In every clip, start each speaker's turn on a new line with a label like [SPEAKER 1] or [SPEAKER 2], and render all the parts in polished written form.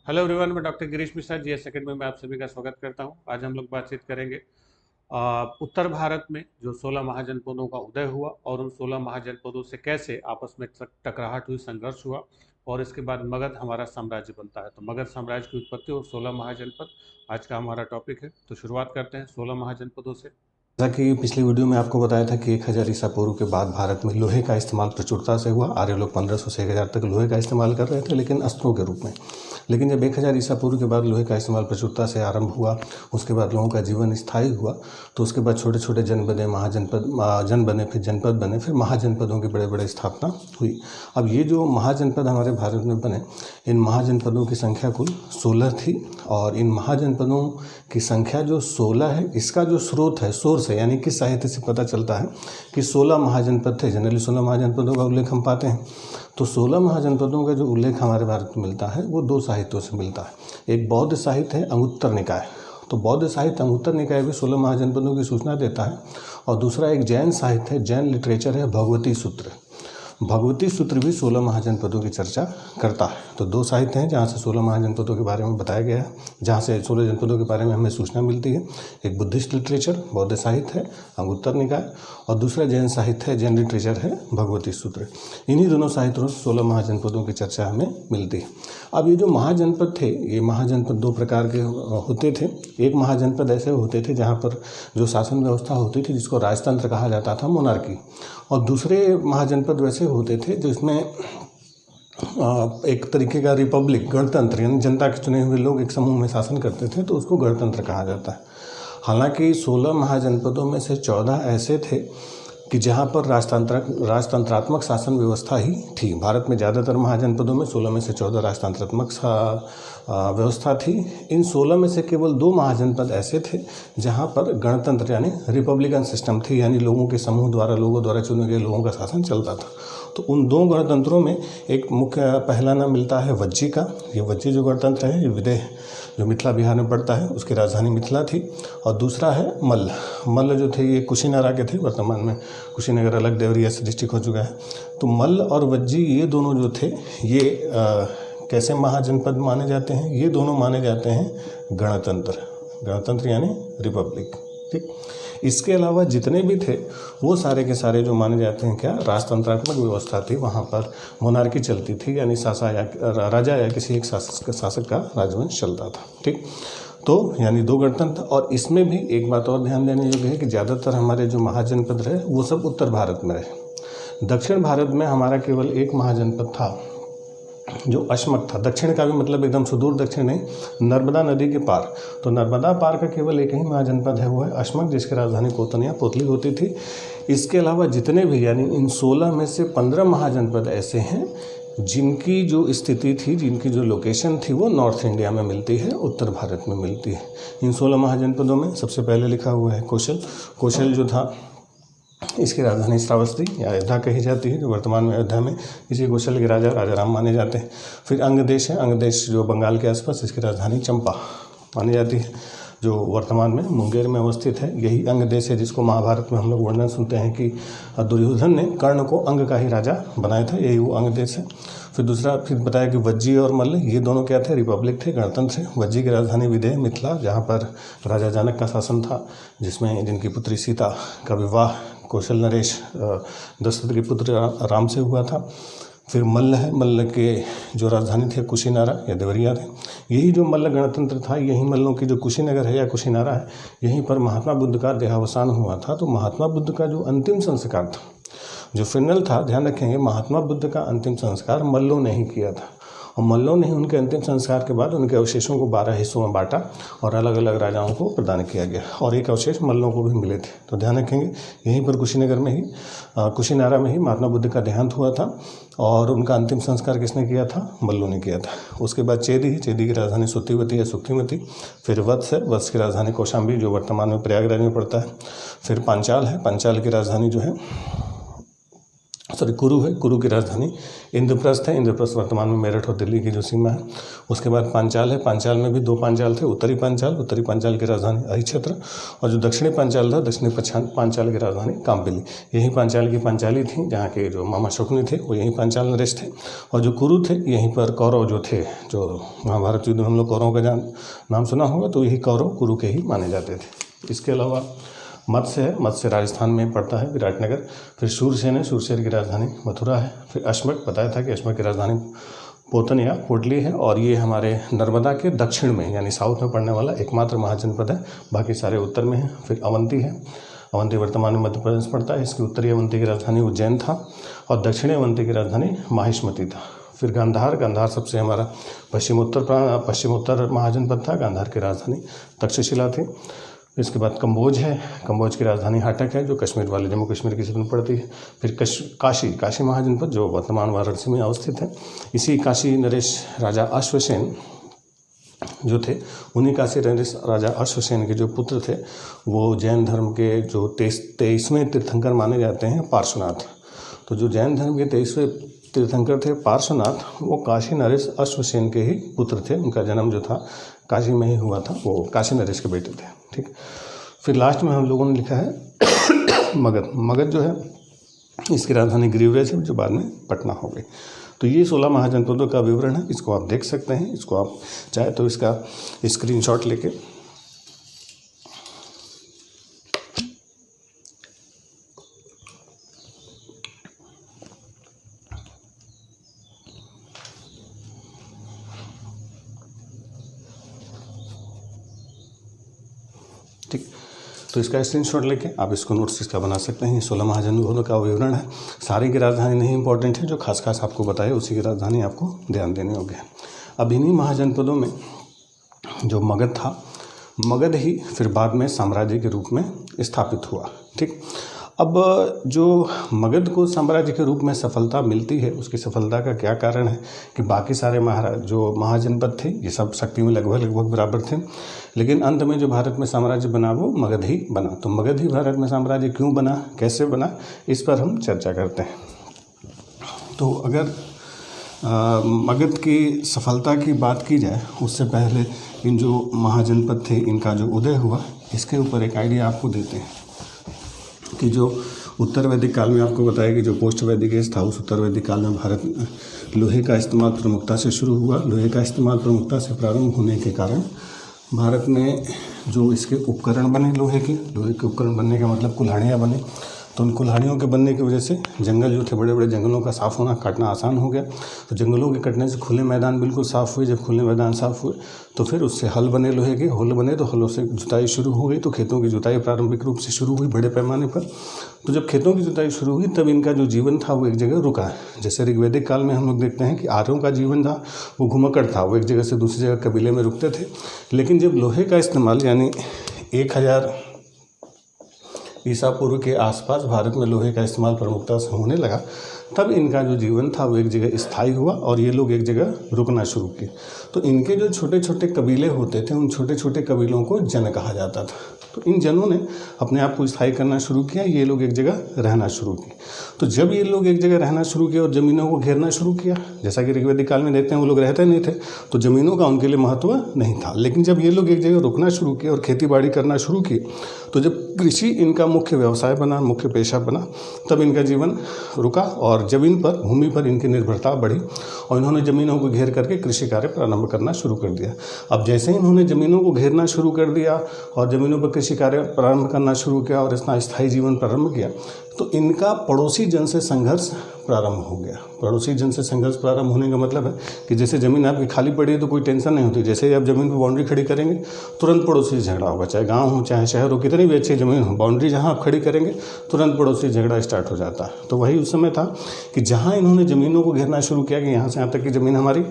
[SPEAKER 1] Hello everyone, मैं doctor Girish Mishra GS academy में आप सभी का स्वागत करता हूं। आज हम लोग बातचीत करेंगे उत्तर भारत में जो 16 महाजनपदों का उदय हुआ और उन 16 महाजनपदों से कैसे आपस में टकराहट हुई, संघर्ष हुआ और इसके बाद मगध हमारा साम्राज्य बनता है। तो मगध साम्राज्य की उत्पत्ति और 16 महाजनपद आज का हमारा टॉपिक है। तो शुरुआत करते हैं 16 महाजनपदों से।
[SPEAKER 2] जैसा कि पिछली वीडियो में आपको बताया था कि 1000 ईसा पूर्व के बाद भारत में लोहे का इस्तेमाल प्रचुरता से हुआ। आर्य लोग 1500 से 1000 तक लोहे का इस्तेमाल कर रहे थे, लेकिन अस्त्रों के रूप में। लेकिन जब 1000 ईसा पूर्व के बाद लोहे का इस्तेमाल प्रचुरता से आरंभ हुआ, उसके बाद लोगों का जीवन स्थायी हुआ, तो उसके बाद छोटे छोटे जन बने, जन बने, फिर जनपद बने, फिर महाजनपदों की बड़े बड़े स्थापना हुई। अब ये जो महाजनपद हमारे भारत में बने, इन महाजनपदों की संख्या कुल 16 थी। और इन महाजनपदों की संख्या जो 16 है, इसका जो स्रोत है, सोर्स है, यानी कि साहित्य से पता चलता है कि 16 महाजनपद थे। जनरली 16 महाजनपदों का उल्लेख हम पाते हैं। तो 16 महाजनपदों का जो उल्लेख हमारे भारत में मिलता है वो दो साहित्यों से मिलता है। एक बौद्ध साहित्य है, अंगुत्तर निकाय। तो बौद्ध साहित्य अंगुत्तर निकाय भी 16 महाजनपदों की सूचना देता है। और दूसरा एक जैन साहित्य है, जैन लिटरेचर है, भगवती सूत्र। भगवती सूत्र भी 16 महाजनपदों की चर्चा करता है। तो दो साहित्य हैं जहाँ से 16 महाजनपदों के बारे में बताया गया है, जहाँ से 16 जनपदों के बारे में हमें सूचना मिलती है। एक बुद्धिस्ट लिटरेचर बौद्ध साहित्य है, अंगुत्तर निकाय, और दूसरा जैन साहित्य है, जैन लिटरेचर है, भगवती सूत्र। इन्हीं दोनों साहित्यों से 16 महाजनपदों की चर्चा हमें मिलती है। अब ये जो महाजनपद थे, ये महाजनपद दो प्रकार के होते थे। एक महाजनपद ऐसे होते थे जहाँ पर जो शासन व्यवस्था होती थी, जिसको राजतंत्र कहा जाता था, मोनार्की। और दूसरे महाजनपद वैसे होते थे जिसमें एक तरीके का रिपब्लिक, गणतंत्र, यानी जनता के चुने हुए लोग एक समूह में शासन करते थे, तो उसको गणतंत्र कहा जाता है। हालांकि 16 महाजनपदों में से 14 ऐसे थे कि जहाँ पर राजतंत्रात्मक शासन व्यवस्था ही थी। भारत में ज़्यादातर महाजनपदों में 16 में से 14 राजतंत्रात्मक व्यवस्था थी। इन 16 में से केवल 2 महाजनपद ऐसे थे जहाँ पर गणतंत्र यानी रिपब्लिकन सिस्टम थी, यानी लोगों के समूह द्वारा, लोगों द्वारा चुने गए लोगों का शासन चलता था। तो उन 2 गणतंत्रों में एक मुख्य पहला नाम मिलता है वज्जी का। ये वज्जी जो गणतंत्र है, ये विदेह जो मिथिला बिहार में पड़ता है, उसकी राजधानी मिथिला थी। और दूसरा है मल्ल। मल्ल जो थे ये कुशीनारा के थे, वर्तमान में कुशीनगर अलग देवरिया से डिस्ट्रिक्ट हो चुका है। तो मल्ल और वज्जी ये दोनों जो थे, ये कैसे महाजनपद माने जाते हैं? ये दोनों माने जाते हैं गणतंत्र यानी रिपब्लिक। ठीक। इसके अलावा जितने भी थे वो सारे के सारे जो माने जाते हैं क्या, राजतंत्रात्मक व्यवस्था थी, वहाँ पर मोनार्की चलती थी, यानी राजा या किसी एक शासक का राजवंश चलता था। ठीक। तो यानी 2 गणतंत्र। और इसमें भी एक बात और ध्यान देने योग्य है कि ज़्यादातर हमारे जो महाजनपद रहे वो सब उत्तर भारत में रहे। दक्षिण भारत में हमारा केवल एक महाजनपद था जो अश्मक था। दक्षिण का भी मतलब एकदम सुदूर दक्षिण नहीं, नर्मदा नदी के पार। तो नर्मदा पार का केवल एक ही महाजनपद है, वो है अश्मक, जिसकी राजधानी पोतली होती थी। इसके अलावा जितने भी, यानी इन 16 में से 15 महाजनपद ऐसे हैं जिनकी जो स्थिति थी, जिनकी जो लोकेशन थी, वो नॉर्थ इंडिया में मिलती है, उत्तर भारत में मिलती है। इन 16 महाजनपदों में सबसे पहले लिखा हुआ है कौशल जो था, इसकी राजधानी श्रावस्ती या अयोध्या कही जाती है, जो वर्तमान में अयोध्या में इसी कौशल के राजा राम माने जाते हैं। फिर अंगदेश है, अंगदेश जो बंगाल के आसपास, इसकी राजधानी चंपा मानी जाती है, जो वर्तमान में मुंगेर में अवस्थित है। यही अंगदेश है जिसको महाभारत में हम लोग वर्णन सुनते हैं कि दुर्योधन ने कर्ण को अंग का ही राजा बनाया था, यही वो अंगदेश है। फिर बताया कि वज्जी और मल्ल ये दोनों क्या थे, रिपब्लिक थे, गणतंत्र थे। वज्जी की राजधानी विदेह मिथिला, जहाँ पर राजा जनक का शासन था, जिनकी पुत्री सीता का विवाह कौशल नरेश दशरथ के पुत्र राम से हुआ था। फिर मल्ल है, मल्ल के जो राजधानी थे कुशीनारा या देवरिया थे। यही जो मल्ल गणतंत्र था, यही मल्लों की जो कुशीनगर है या कुशीनारा है, यहीं पर महात्मा बुद्ध का देहावसान हुआ था। तो महात्मा बुद्ध का जो अंतिम संस्कार था, जो फिनल था, ध्यान रखेंगे, महात्मा बुद्ध का अंतिम संस्कार मल्लों ने ही किया था। और मल्लों ने उनके अंतिम संस्कार के बाद उनके अवशेषों को 12 हिस्सों में बांटा और अलग अलग राजाओं को प्रदान किया गया, और एक अवशेष मल्लों को भी मिले थे। तो ध्यान रखेंगे, यहीं पर कुशीनगर में ही, कुशीनारा में ही महात्मा बुद्ध का देहांत हुआ था, और उनका अंतिम संस्कार किसने किया था? मल्लों ने किया था। उसके बाद चेदी की राजधानी सुत्तीवती या सुक्तिमती। फिर वत्स है, वत्स की राजधानी कौशाम्बी, जो वर्तमान में प्रयागराज में पड़ता है। फिर पांचाल है, पांचाल की राजधानी जो है कुरु है, कुरु की राजधानी इंद्रप्रस्थ है। इंद्रप्रस्थ वर्तमान में मेरठ और दिल्ली की जो सीमा है। उसके बाद पांचाल है, पांचाल में भी 2 पांचाल थे, उत्तरी पांचाल की राजधानी अहिछत्र, और जो दक्षिणी पांचाल था, दक्षिणी पांचाल की राजधानी काम्पिली। यही पांचाल की पांचाली थी, जहाँ के जो मामा शकुनी थे वो यहीं पांचाल नरेश थे, और जो कुरु थे यहीं पर कौरव जो थे, जो महाभारत युद्ध में हम लोग कौरवों का नाम सुना होगा, तो यही कौरव कुरु के ही माने जाते थे। इसके अलावा मत्स्य है, मत्स्य राजस्थान में पड़ता है, विराटनगर। फिर शूरसेन है, शूरसेन की राजधानी मथुरा है। फिर अश्मक, बताया था कि अश्मक की राजधानी पोतन या पोटली है, और ये हमारे नर्मदा के दक्षिण में यानी साउथ में पड़ने वाला एकमात्र महाजनपद है, बाकी सारे उत्तर में हैं। फिर अवंती है, अवंती वर्तमान में मध्य प्रदेश पड़ता है। इसकी उत्तरी अवंती की राजधानी उज्जैन था, और दक्षिणी अवंती की राजधानी माहिष्मती था। फिर गांधार, गांधार सबसे हमारा पश्चिमोत्तर महाजनपद था। गांधार की राजधानी तक्षशिला थी। इसके बाद कंबोज है, कंबोज की राजधानी हाटक है, जो कश्मीर वाले जम्मू कश्मीर की क्षेत्र में पड़ती है। फिर काशी महाजनपद, जो वर्तमान वाराणसी में अवस्थित है। इसी काशी नरेश राजा अश्वसेन जो थे, उन्हीं काशी नरेश राजा अश्वसेन के जो पुत्र थे, वो जैन धर्म के जो 23वें तीर्थंकर माने जाते हैं, पार्श्वनाथ। तो जो जैन धर्म के 23वें तीर्थंकर थे पार्श्वनाथ, वो काशी नरेश अश्वसेन के ही पुत्र थे। उनका जन्म जो था काशी में ही हुआ था, वो काशी नरेश के बेटे थे। ठीक। फिर लास्ट में हम लोगों ने लिखा है मगध। मगध जो है, इसकी राजधानी ग्रीवरेज है, जो बाद में पटना हो गई। तो ये 16 महाजनपदों का विवरण है। इसको आप देख सकते हैं। इसको आप चाहे तो इसका स्क्रीनशॉट लेके ठीक। तो इसका स्क्रीनशॉट लेके आप इसको नोट्स इसका बना सकते हैं। 16 महाजनपदों का विवरण है। सारी की राजधानी नहीं इंपॉर्टेंट है, जो खास आपको बताए उसी की राजधानी आपको ध्यान देनी होगी। अब इन्हीं महाजनपदों में जो मगध था, मगध ही फिर बाद में साम्राज्य के रूप में स्थापित हुआ। ठीक। अब जो मगध को साम्राज्य के रूप में सफलता मिलती है, उसकी सफलता का क्या कारण है कि बाकी सारे जो महाजनपद थे, ये सब शक्ति में लगभग बराबर थे, लेकिन अंत में जो भारत में साम्राज्य बना वो मगध ही बना। तो मगध ही भारत में साम्राज्य क्यों बना, कैसे बना, इस पर हम चर्चा करते हैं। तो अगर मगध की सफलता की बात की जाए, उससे पहले इन जो महाजनपद थे, इनका जो उदय हुआ, इसके ऊपर एक आइडिया आपको देते हैं कि जो उत्तर वैदिक काल में आपको बताया कि जो पोस्ट वैदिक एज था, उस उत्तर वैदिक काल में भारत में लोहे का इस्तेमाल प्रमुखता से शुरू हुआ। लोहे का इस्तेमाल प्रमुखता से प्रारंभ होने के कारण भारत में जो इसके उपकरण बने, लोहे के उपकरण बनने का मतलब कुल्हाड़ियाँ बने। तो उन कुल्हाड़ियों के बनने की वजह से जंगल जो थे, बड़े बड़े जंगलों का साफ़ होना, काटना आसान हो गया। तो जंगलों के कटने से खुले मैदान बिल्कुल साफ़ हुए। जब खुले मैदान साफ़ हुए तो फिर उससे हल बने, लोहे के हल बने, तो हलों से जुताई शुरू हो गई। तो खेतों की जुताई प्रारंभिक रूप से शुरू हुई बड़े पैमाने पर। तो जब खेतों की जुताई शुरू हुई, तब इनका जो जीवन था वो एक जगह रुका। जैसे ऋग्वैदिक काल में हम लोग देखते हैं कि आर्यों का जीवन था वो घुमक्कड़ था, वो एक जगह से दूसरी जगह कबीले में रुकते थे। लेकिन जब लोहे का इस्तेमाल यानी 1000 ईसा पूर्व के आसपास भारत में लोहे का इस्तेमाल प्रमुखता से होने लगा, तब इनका जो जीवन था वो एक जगह स्थायी हुआ और ये लोग एक जगह रुकना शुरू किए। तो इनके जो छोटे छोटे कबीले होते थे, उन छोटे छोटे कबीलों को जन कहा जाता था। तो इन जनों ने अपने आप को स्थायी करना शुरू किया, ये लोग एक जगह रहना शुरू किए। तो जब ये लोग एक जगह रहना शुरू किया और ज़मीनों को घेरना शुरू किया, जैसा कि ऋग्वैदिक काल में देखते हैं वो लोग रहते नहीं थे, तो ज़मीनों का उनके लिए महत्व नहीं था। लेकिन जब ये लोग एक जगह रुकना शुरू किए और खेती बाड़ी करना शुरू किए, तो जब कृषि इनका मुख्य व्यवसाय बना, मुख्य पेशा बना, तब इनका जीवन रुका और ज़मीन पर, भूमि पर इनकी निर्भरता बढ़ी और इन्होंने ज़मीनों को घेर करके कृषि कार्य प्रारंभ करना शुरू कर दिया। अब जैसे ही इन्होंने ज़मीनों को घेरना शुरू कर दिया और ज़मीनों पर कृषि कार्य प्रारंभ करना शुरू किया और इतना स्थायी जीवन प्रारंभ किया, तो इनका पड़ोसी जन से संघर्ष प्रारंभ हो गया। पड़ोसी जन से संघर्ष प्रारंभ होने का मतलब है कि जैसे ज़मीन आपकी खाली पड़ी है तो कोई टेंशन नहीं होती, जैसे ही आप ज़मीन पर बाउंड्री खड़ी करेंगे तुरंत पड़ोसी से झगड़ा होगा, चाहे गांव हो चाहे शहर हो, कितनी भी अच्छी ज़मीन हो, बाउंड्री जहां आप खड़ी करेंगे तुरंत पड़ोसी से झगड़ा स्टार्ट हो जाता है। तो वही उस समय था कि जहाँ इन्होंने ज़मीनों को घेरना शुरू किया कि यहाँ से यहाँ तक की ज़मीन हमारी,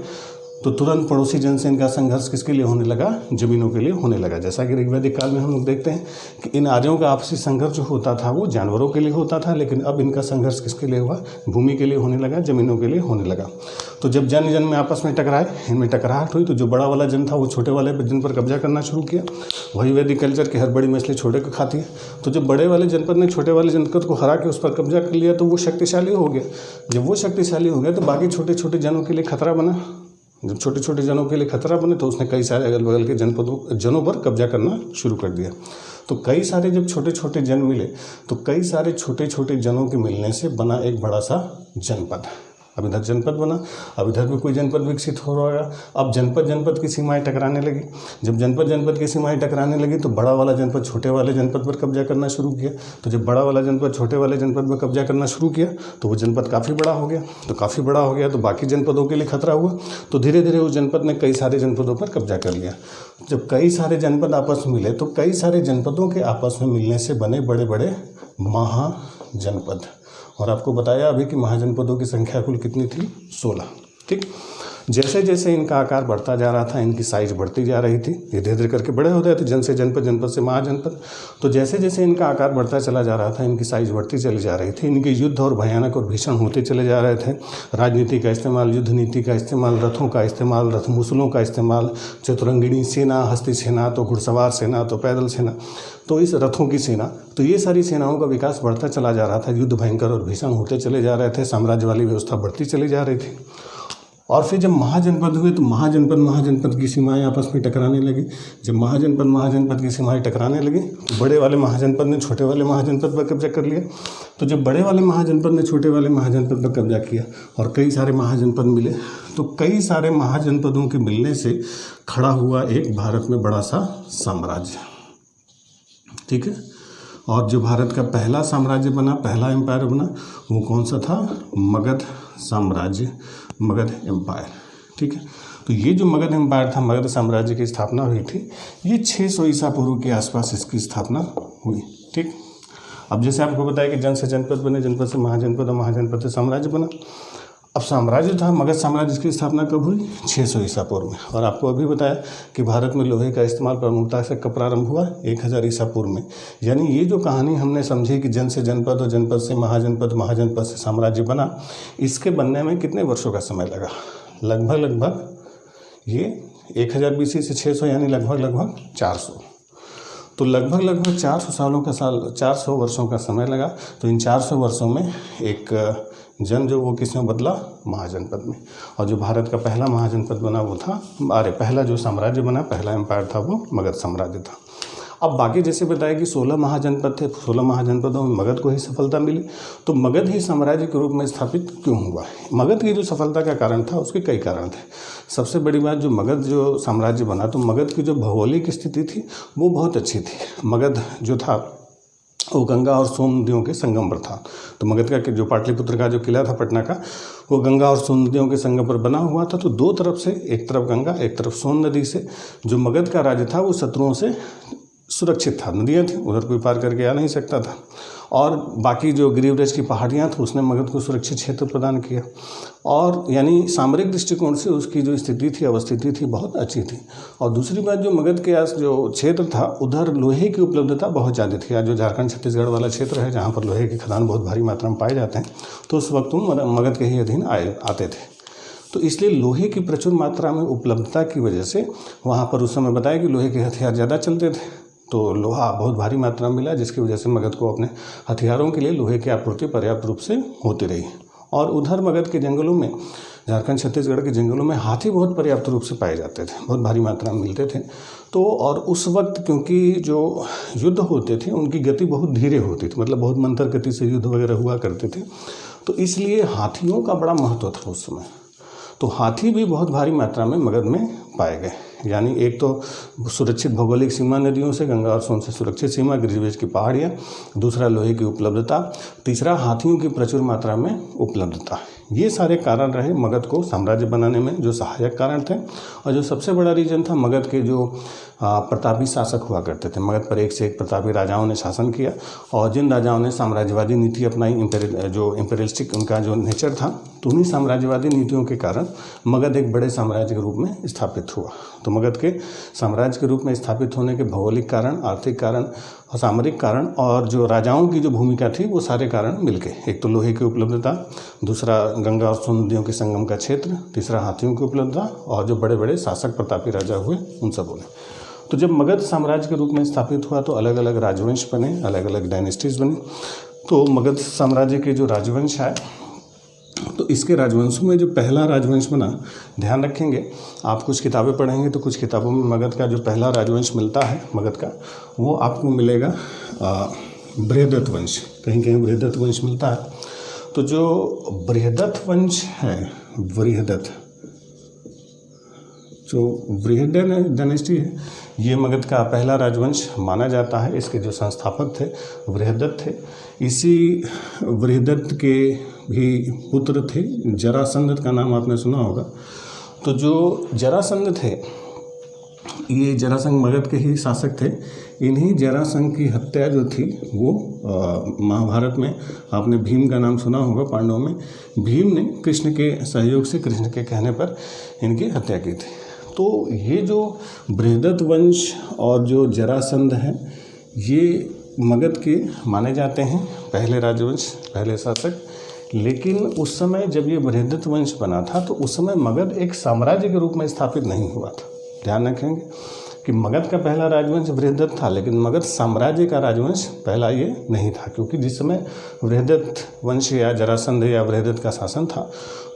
[SPEAKER 2] तो तुरंत पड़ोसी जन से इनका संघर्ष किसके लिए होने लगा? जमीनों के लिए होने लगा। जैसा कि ऋग्वैदिक काल में हम लोग देखते हैं कि इन आर्यों का आपसी संघर्ष जो होता था वो जानवरों के लिए होता था, लेकिन अब इनका संघर्ष किसके लिए हुआ? भूमि के लिए होने लगा, जमीनों के लिए होने लगा। तो जब जन जन में आपस में टकराए, इनमें टकराहट हुई, तो जो बड़ा वाला जन था वो छोटे वाले जन पर कब्जा करना शुरू किया। वही वैदिक कल्चर की हर बड़ी मछली छोटे को खाती है। तो जब बड़े वाले जनपद ने छोटे वाले जनपद को हरा के उस पर कब्जा कर लिया तो वो शक्तिशाली हो गया। जब वो शक्तिशाली हो गया तो बाकी छोटे छोटे जनों के लिए खतरा बना। जब छोटे छोटे जनों के लिए खतरा बने तो उसने कई सारे अगल बगल के जनों पर कब्जा करना शुरू कर दिया। तो कई सारे जब छोटे छोटे जन मिले तो कई सारे छोटे छोटे जनों के मिलने से बना एक बड़ा सा जनपद। अब इधर जनपद बना, अब इधर भी कोई जनपद विकसित हो रहा है। अब जनपद जनपद की सीमाएं टकराने लगी। जब जनपद जनपद की सीमाएं टकराने लगी तो बड़ा वाला जनपद छोटे वाले जनपद पर कब्जा करना शुरू किया। तो जब बड़ा वाला जनपद छोटे वाले जनपद पर कब्जा करना शुरू किया तो वो जनपद काफ़ी बड़ा हो गया। तो काफ़ी बड़ा हो गया तो बाकी जनपदों के लिए खतरा हुआ। तो धीरे धीरे उस जनपद ने कई सारे जनपदों पर कब्जा कर लिया। जब कई सारे जनपद आपस में मिले तो कई सारे जनपदों के आपस में मिलने से बने बड़े बड़े महाजनपद। और आपको बताया अभी कि महाजनपदों की संख्या कुल कितनी थी? 16। ठीक। जैसे जैसे इनका आकार बढ़ता जा रहा था, इनकी साइज बढ़ती जा रही थी, ये धीरे धीरे करके बड़े होते थे, जन से जनपद, जनपद से महाजनपद। तो जैसे जैसे इनका आकार बढ़ता चला जा रहा था, इनकी साइज बढ़ती चली जा रही थी, इनके युद्ध और भयानक और भीषण होते चले जा रहे थे। राजनीति का इस्तेमाल, युद्ध नीति का इस्तेमाल, रथों का इस्तेमाल, रथ मुसलों का इस्तेमाल, चतुरंगिणी सेना, हस्ती सेना, तो घुड़सवार सेना, तो पैदल सेना, तो इस रथों की सेना, तो ये सारी सेनाओं का विकास बढ़ता चला जा रहा था। युद्ध भयंकर और भीषण होते चले जा रहे थे, साम्राज्य वाली व्यवस्था बढ़ती चली जा रही थी। और फिर जब महाजनपद हुए तो महाजनपद की सीमाएं आपस में टकराने लगी। जब महाजनपद की सीमाएं टकराने लगी तो बड़े वाले महाजनपद ने छोटे वाले महाजनपद पर कब्जा कर लिया। तो जब बड़े वाले महाजनपद ने छोटे वाले महाजनपद पर कब्जा किया और कई सारे महाजनपद मिले, तो कई सारे महाजनपदों के मिलने से खड़ा हुआ एक भारत में बड़ा सा साम्राज्य। ठीक है। और जो भारत का पहला साम्राज्य बना, पहला एम्पायर बना, वो कौन सा था? मगध साम्राज्य, मगध एम्पायर। ठीक है। तो ये जो मगध एम्पायर था, मगध साम्राज्य की स्थापना हुई थी, ये 600 ईसा पूर्व के आसपास इसकी स्थापना हुई। ठीक। अब जैसे आपको बताया कि जन से जनपद बने, जनपद से महाजनपद और महाजनपद से साम्राज्य बना। अब साम्राज्य था, मगध साम्राज्य की स्थापना कब हुई? 600 ईसा पूर्व में। और आपको अभी बताया कि भारत में लोहे का इस्तेमाल प्रमुखता से कब प्रारंभ हुआ? 1000 ईसा पूर्व में। यानी ये जो कहानी हमने समझी कि जन से जनपद और जनपद से महाजनपद, महाजनपद से साम्राज्य बना, इसके बनने में कितने वर्षों का समय लगा? लगभग ये 1000 BC से 600 यानी लगभग 400। तो लगभग 400 वर्षों का समय लगा। तो इन 400 वर्षों में एक जन जो वो किस में बदला? महाजनपद में। और जो भारत का पहला महाजनपद बना वो था, पहला जो साम्राज्य बना, पहला एम्पायर था वो मगध साम्राज्य था। अब बाकी जैसे बताया कि 16 महाजनपद थे, 16 महाजनपदों में मगध को ही सफलता मिली। तो मगध ही साम्राज्य के रूप में स्थापित क्यों हुआ? मगध की जो सफलता का कारण था उसके कई कारण थे। सबसे बड़ी बात, जो मगध जो साम्राज्य बना तो मगध की जो भौगोलिक स्थिति थी वो बहुत अच्छी थी। मगध जो था वो गंगा और सोन नदियों के संगम पर था। तो मगध का जो पाटलिपुत्र का जो किला था पटना का, वो गंगा और सोन नदियों के संगम पर बना हुआ था। तो दो तरफ से, एक तरफ गंगा, एक तरफ सोन नदी से जो मगध का राज्य था वो शत्रुओं से सुरक्षित था। नदियाँ थी, उधर कोई पार करके आ नहीं सकता था। और बाकी जो गिरिव्रज की पहाड़ियाँ थी उसने मगध को सुरक्षित क्षेत्र प्रदान किया। और यानी सामरिक दृष्टिकोण से उसकी जो स्थिति थी, अवस्थिति थी, बहुत अच्छी थी। और दूसरी बात, जो मगध के आस जो क्षेत्र था उधर लोहे की उपलब्धता बहुत ज़्यादा थी। आज जो झारखंड छत्तीसगढ़ वाला क्षेत्र है जहाँ पर लोहे के खदान बहुत भारी मात्रा में पाए जाते हैं, तो उस वक्त मगध के ही अधीन आते थे। तो इसलिए लोहे की प्रचुर मात्रा में उपलब्धता की वजह से वहाँ पर उस समय बताया कि लोहे के हथियार ज़्यादा चलते थे। तो लोहा बहुत भारी मात्रा में मिला, जिसकी वजह से मगध को अपने हथियारों के लिए लोहे की आपूर्ति पर्याप्त रूप से होती रही। और उधर मगध के जंगलों में, झारखंड छत्तीसगढ़ के जंगलों में हाथी बहुत पर्याप्त रूप से पाए जाते थे, बहुत भारी मात्रा में मिलते थे। तो और उस वक्त क्योंकि जो युद्ध होते थे उनकी गति बहुत धीरे होती थी, मतलब बहुत मंथर गति से युद्ध वगैरह हुआ करते थे। तो इसलिए हाथियों का बड़ा महत्व था उस समय। तो हाथी भी बहुत भारी मात्रा में मगध में पाए गए। यानी एक तो सुरक्षित भौगोलिक सीमा नदियों से, गंगा और सोन से सुरक्षित सीमा, गिरिव्रज की पहाड़ियाँ, दूसरा लोहे की उपलब्धता, तीसरा हाथियों की प्रचुर मात्रा में उपलब्धता। ये सारे कारण रहे मगध को साम्राज्य बनाने में जो सहायक कारण थे। और जो सबसे बड़ा रीजन था मगध के जो प्रतापी शासक हुआ करते थे। मगध पर एक से एक प्रतापी राजाओं ने शासन किया और जिन राजाओं ने साम्राज्यवादी नीति अपनाई, इम्पेरियलिस्टिक उनका जो नेचर था, तो उन्हीं साम्राज्यवादी नीतियों के कारण मगध एक बड़े साम्राज्य के रूप में स्थापित हुआ। तो मगध के साम्राज्य के रूप में स्थापित होने के भौगोलिक कारण, आर्थिक कारण और सामरिक कारण और जो राजाओं की जो भूमिका थी वो सारे कारण मिलके, एक तो लोहे की उपलब्धता, दूसरा गंगा और सोन नदियों के संगम का क्षेत्र, तीसरा हाथियों की उपलब्धता और जो बड़े बड़े शासक प्रतापी राजा हुए उन सबों ने। तो जब मगध साम्राज्य के रूप में स्थापित हुआ तो अलग अलग राजवंश बने, अलग अलग डायनेस्टीज बनी। तो मगध साम्राज्य के जो राजवंश है, तो इसके राजवंशों में जो पहला राजवंश बना, ध्यान रखेंगे आप कुछ किताबें पढ़ेंगे तो कुछ किताबों में मगध का जो पहला राजवंश मिलता है मगध का, वो आपको मिलेगा बृहदत्त वंश, कहीं कहीं बृहदत्त वंश मिलता है। तो जो बृहदत्त वंश है, जो बृहद डायनेस्टी है, ये मगध का पहला राजवंश माना जाता है। इसके जो संस्थापक थे बृहदत्त थे। इसी बृहदत्त के भी पुत्र थे जरासंध, का नाम आपने सुना होगा। तो जो जरासंध थे, ये जरासंध मगध के ही शासक थे। इन्हीं जरासंध की हत्या जो थी वो महाभारत में आपने भीम का नाम सुना होगा। पांडवों में भीम ने कृष्ण के सहयोग से, कृष्ण के कहने पर इनकी हत्या की थी। तो ये जो बृहदत्त वंश और जो जरासंध हैं, ये मगध के माने जाते हैं पहले राजवंश, पहले शासक। लेकिन उस समय जब ये बृहदत्त वंश बना था तो उस समय मगध एक साम्राज्य के रूप में स्थापित नहीं हुआ था। ध्यान रखेंगे कि मगध का पहला राजवंश बृहदत्त था, लेकिन मगध साम्राज्य का राजवंश पहला ये नहीं था, क्योंकि जिस समय बृहदत्त वंश या जरासंध या बृहदत्त का शासन था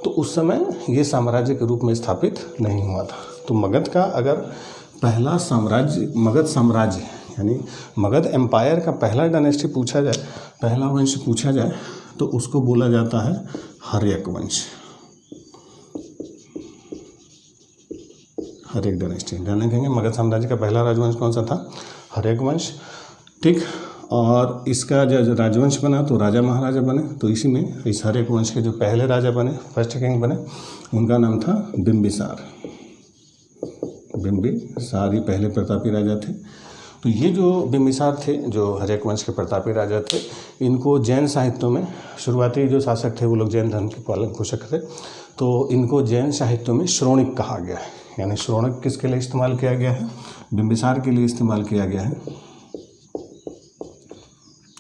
[SPEAKER 2] तो उस समय ये साम्राज्य के रूप में स्थापित नहीं हुआ था। तो मगध का अगर पहला साम्राज्य, मगध साम्राज्य यानी मगध एम्पायर का पहला डायनेस्टी पूछा जाए, पहला वंश पूछा जाए, तो उसको बोला जाता है हर्यक वंश, हर्यक डायनेस्टी। ध्यान रखेंगे मगध साम्राज्य का पहला राजवंश कौन सा था? हर्यक वंश। ठीक। और इसका जब राजवंश बना तो राजा महाराजा बने। तो इसी में इस हर्यक वंश के जो पहले राजा बने, फर्स्ट किंग बने, उनका नाम था बिंबिसार। बिंबिसार ही पहले प्रतापी राजा थे। तो ये जो बिंबिसार थे, जो हर्यक वंश के प्रतापी राजा थे, इनको जैन साहित्यों में, शुरुआती जो शासक थे वो लोग जैन धर्म के पालन पोषक थे, तो इनको जैन साहित्यों में श्रोणिक कहा गया है। यानी श्रोणिक किसके लिए इस्तेमाल किया गया है? बिंबिसार के लिए इस्तेमाल किया गया है।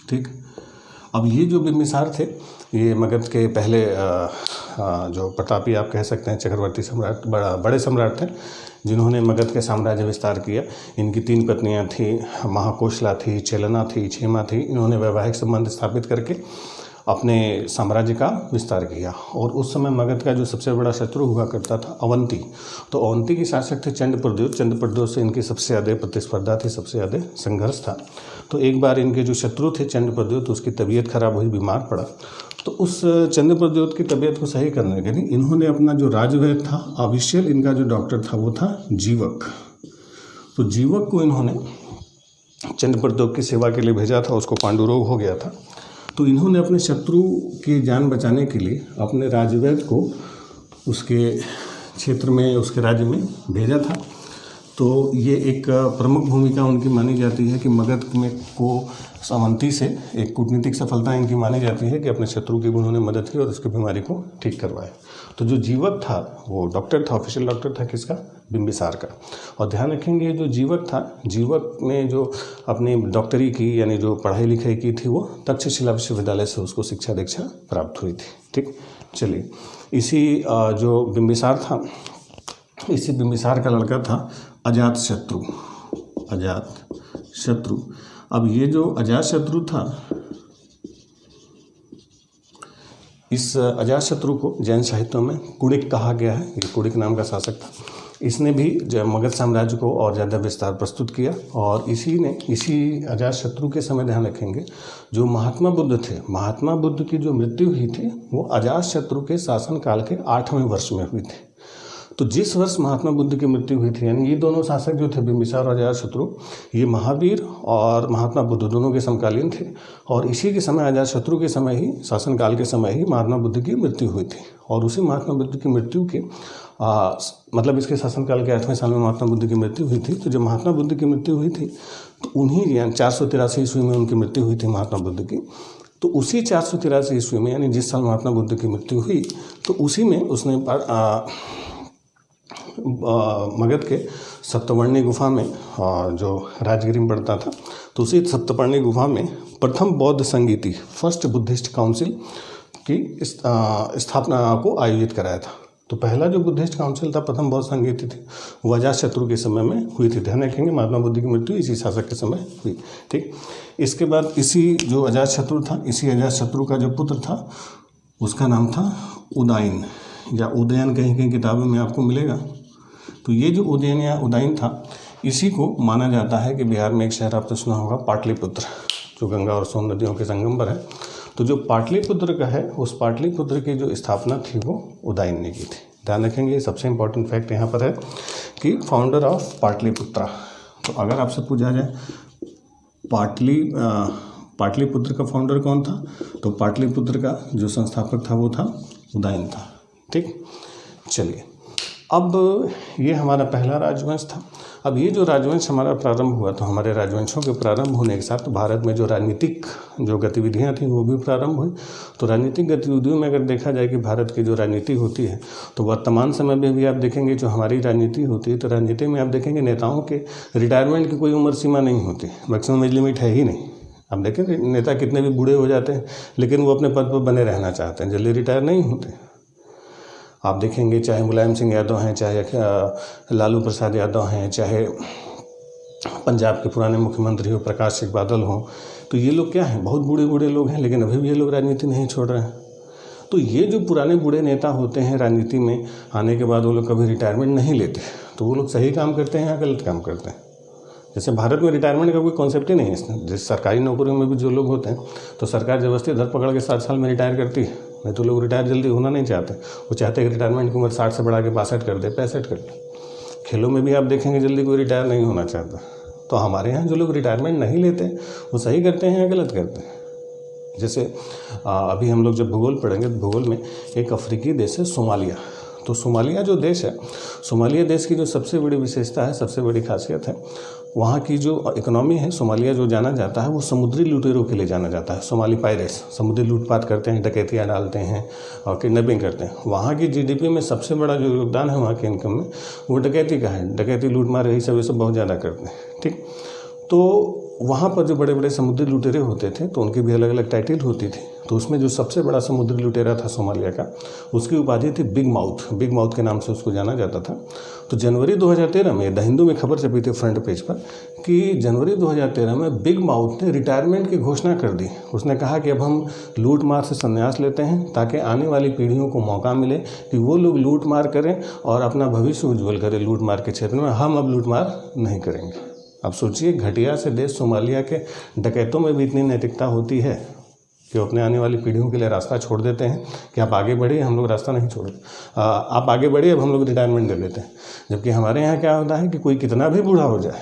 [SPEAKER 2] ठीक। अब ये जो बिंबिसार थे, ये मगध के पहले जो प्रतापी आप कह सकते हैं चक्रवर्ती सम्राट, बड़े सम्राट थे जिन्होंने मगध के साम्राज्य विस्तार किया। इनकी 3 पत्नियां थी, महाकोशला थी, चेलना थी, क्षेमा थी। इन्होंने वैवाहिक संबंध स्थापित करके अपने साम्राज्य का विस्तार किया। और उस समय मगध का जो सबसे बड़ा शत्रु हुआ करता था अवंती, तो अवंती के शासक थे चंद्रप्रद्योत। चंद्रप्रद्योत से इनकी सबसे ज़्यादा प्रतिस्पर्धा थी, सबसे ज़्यादा संघर्ष था। तो एक बार इनके जो शत्रु थे चंद्रप्रद्योत, उसकी तबीयत खराब हुई, बीमार पड़ा। तो उस चंद्रप्रद्योत की तबीयत को सही करने के लिए इन्होंने अपना जो राजवैद्य था, ऑफिशियल इनका जो डॉक्टर था वो था जीवक। तो जीवक को इन्होंने चंद्रप्रद्योत की सेवा के लिए भेजा था। उसको पांडु रोग हो गया था। तो इन्होंने अपने शत्रु की जान बचाने के लिए अपने राजवैद्य को उसके क्षेत्र में, उसके राज्य में भेजा था। तो ये एक प्रमुख भूमिका उनकी मानी जाती है कि मगध में को अवंती से एक कूटनीतिक सफलता इनकी मानी जाती है कि अपने शत्रु की उन्होंने मदद की और उसकी बीमारी को ठीक करवाया। तो जो जीवक था वो डॉक्टर था, ऑफिशियल डॉक्टर था किसका? बिंबिसार का। और ध्यान रखेंगे जो जीवक था, जीवक ने जो अपनी डॉक्टरी की यानी जो पढ़ाई लिखाई की थी वो तक्षशिला विश्वविद्यालय से उसको शिक्षा दीक्षा प्राप्त हुई थी। ठीक। चलिए, इसी जो बिंबिसार था, इसी बिंबिसार का लड़का था अजातशत्रु। अजातशत्रु। अब ये जो अजातशत्रु था, इस अजातशत्रु को जैन साहित्यों में कुणिक कहा गया है। ये कुणिक नाम का शासक था। इसने भी मगध साम्राज्य को और ज़्यादा विस्तार प्रस्तुत किया। और इसी अजातशत्रु के समय ध्यान रखेंगे जो महात्मा बुद्ध थे, महात्मा बुद्ध की जो मृत्यु हुई थी वो अजातशत्रु के शासनकाल के 8वें वर्ष में हुई थी। तो जिस वर्ष महात्मा बुद्ध की मृत्यु हुई थी, यानी ये दोनों शासक जो थे बिंबिसार और अजातशत्रु, ये महावीर और महात्मा बुद्ध दोनों के समकालीन थे। और इसी के समय अजातशत्रु के समय ही, शासनकाल के समय ही महात्मा बुद्ध की मृत्यु हुई थी। और उसी महात्मा बुद्ध की मृत्यु के मतलब इसके शासनकाल के 8वें साल में महात्मा बुद्ध की मृत्यु हुई थी। तो जब महात्मा बुद्ध की मृत्यु हुई थी तो उन्हीं, यानी 483 ईस्वी में उनकी मृत्यु हुई थी महात्मा बुद्ध की। तो उसी 483 ईस्वी में, यानी जिस साल महात्मा बुद्ध की मृत्यु हुई, तो उसी में उसने मगध के सप्तपर्णी गुफा में, जो राजगिरी में पड़ता था, तो उसी सप्तपर्णी गुफा में प्रथम बौद्ध संगीति, फर्स्ट बुद्धिस्ट काउंसिल की स्थापना को आयोजित कराया था। तो पहला जो बुद्धिस्ट काउंसिल था, प्रथम बौद्ध संगीति थी, वो अजातशत्रु के समय में हुई थी। ध्यान रखेंगे, महात्मा बुद्ध की मृत्यु इसी शासक के समय हुई। ठीक, इसके बाद इसी जो अजातशत्रु था, इसी अजातशत्रु का जो पुत्र था उसका नाम था उदयन, या उदयन कहीं कहीं किताबों में आपको मिलेगा। तो ये जो उदयन या उदयन था, इसी को माना जाता है कि बिहार में एक शहर आपने सुना होगा पाटलिपुत्र, जो गंगा और सोन नदियों के संगम पर है। तो जो पाटलिपुत्र का है, उस पाटलिपुत्र की जो स्थापना थी वो उदयन ने की थी। ध्यान रखेंगे, सबसे इंपॉर्टेंट फैक्ट यहाँ पर है कि फाउंडर ऑफ पाटलिपुत्रा। तो अगर आपसे पूछा जाए पाटलिपुत्र का फाउंडर कौन था, तो पाटलिपुत्र का जो संस्थापक था वो था उदयन था। ठीक, चलिए, अब ये हमारा पहला राजवंश था। अब ये जो राजवंश हमारा प्रारंभ हुआ, तो हमारे राजवंशों के प्रारंभ होने के साथ भारत में जो राजनीतिक जो गतिविधियां थी वो भी प्रारंभ हुई। तो राजनीतिक गतिविधियों में अगर देखा जाए कि भारत की जो राजनीति होती है, तो वर्तमान समय में भी आप देखेंगे जो हमारी राजनीति होती है, तो राजनीति में आप देखेंगे नेताओं के रिटायरमेंट की कोई उम्र सीमा नहीं होती, मैक्सिमम एज लिमिट है ही नहीं। आप देखें नेता कितने भी बूढ़े हो जाते हैं, लेकिन वो अपने पद पर बने रहना चाहते हैं, जल्दी रिटायर नहीं होते। आप देखेंगे चाहे मुलायम सिंह यादव हैं, चाहे लालू प्रसाद यादव हैं, चाहे पंजाब के पुराने मुख्यमंत्री हो प्रकाश सिंह बादल हों, तो ये लोग क्या हैं, बहुत बूढ़े बूढ़े लोग हैं, लेकिन अभी भी ये लोग राजनीति नहीं छोड़ रहे हैं। तो ये जो पुराने बूढ़े नेता होते हैं, राजनीति में आने के बाद वो लोग कभी रिटायरमेंट नहीं लेते। तो वो लोग सही काम करते हैं या गलत काम करते हैं? जैसे भारत में रिटायरमेंट का कोई कॉन्सेप्ट ही नहीं है। जैसे सरकारी नौकरियों में भी जो लोग होते हैं, तो सरकार जबरदस्ती धर पकड़ के 60 साल में रिटायर करती है, नहीं तो लोग रिटायर जल्दी होना नहीं चाहते। वो चाहते हैं कि रिटायरमेंट की उम्र 60 से बढ़ा के 62 कर दे, 65 कर दे। खेलों में भी आप देखेंगे जल्दी कोई रिटायर नहीं होना चाहता। तो हमारे यहाँ जो लोग रिटायरमेंट नहीं लेते वो सही करते हैं या गलत करते हैं? जैसे अभी हम लोग जब भूगोल पढ़ेंगे तो भूगोल में एक अफ्रीकी देश है सोमालिया। तो सोमालिया जो देश है, सोमालिया देश की जो सबसे बड़ी विशेषता है, सबसे बड़ी खासियत है, वहाँ की जो इकोनॉमी है, सोमालिया जो जाना जाता है वो समुद्री लुटेरों के लिए जाना जाता है। सोमाली पायरेट्स समुद्री लूटपाट करते हैं, डकैतियाँ डालते हैं और किडनैपिंग करते हैं। वहाँ की जीडीपी में सबसे बड़ा जो योगदान है वहाँ के इनकम में, वो डकैती का है। डकैती लूटमार यही सब बहुत ज़्यादा करते हैं। ठीक, तो वहाँ पर जो बड़े बड़े समुद्री लुटेरे होते थे तो उनकी भी अलग अलग टाइटल होती थी। तो उसमें जो सबसे बड़ा समुद्री लुटेरा था सोमालिया का, उसकी उपाधि थी बिग माउथ। बिग माउथ के नाम से उसको जाना जाता था। तो जनवरी 2013 में द हिंदू में खबर छपी थी फ्रंट पेज पर कि जनवरी 2013 में बिग माउथ ने रिटायरमेंट की घोषणा कर दी। उसने कहा कि अब हम लूट मार से संन्यास लेते हैं ताकि आने वाली पीढ़ियों को मौका मिले कि वो लोग लूट मार करें और अपना भविष्य उज्ज्वल करें लूट मार के क्षेत्र में। हम अब लूट मार नहीं करेंगे। अब सोचिए, घटिया से देश सोमालिया के डकैतों में भी इतनी नैतिकता होती है कि वो अपने आने वाली पीढ़ियों के लिए रास्ता छोड़ देते हैं कि आप आगे बढ़िए, हम लोग रास्ता नहीं छोड़े, आप आगे बढ़िए, अब हम लोग रिटायरमेंट दे देते हैं। जबकि हमारे यहाँ क्या होता है कि कोई कितना भी बूढ़ा हो जाए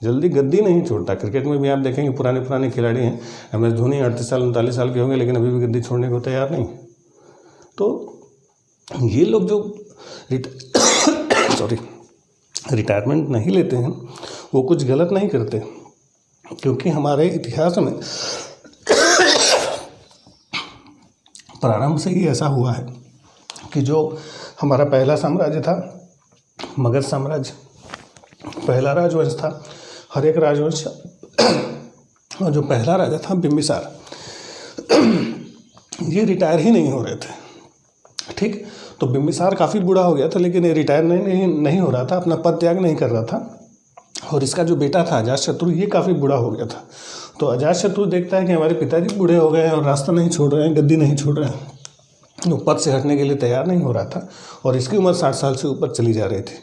[SPEAKER 2] जल्दी गद्दी नहीं छोड़ता। क्रिकेट में भी आप देखेंगे पुराने खिलाड़ी हैं, MS धोनी 38 साल 39 साल के होंगे, लेकिन अभी भी गद्दी छोड़ने को तैयार नहीं। तो ये लोग जो रिटायरमेंट नहीं लेते हैं वो कुछ गलत नहीं करते, क्योंकि हमारे इतिहास में प्रारंभ से ही ऐसा हुआ है कि जो हमारा पहला साम्राज्य था मगध साम्राज्य, पहला राजवंश था। हर एक राजवंश और जो पहला राजा था बिंबिसार, ये रिटायर ही नहीं हो रहे थे। ठीक, तो बिंबिसार काफ़ी बूढ़ा हो गया था, लेकिन ये रिटायर नहीं हो रहा था, अपना पद त्याग नहीं कर रहा था। और इसका जो बेटा था अजातशत्रु, ये काफ़ी बूढ़ा हो गया था। तो अजातशत्रु देखता है कि हमारे पिताजी बूढ़े हो गए हैं और रास्ता नहीं छोड़ रहे हैं, गद्दी नहीं छोड़ रहे हैं, वो पद से हटने के लिए तैयार नहीं हो रहा था और इसकी उम्र 60 साल से ऊपर चली जा रही थी।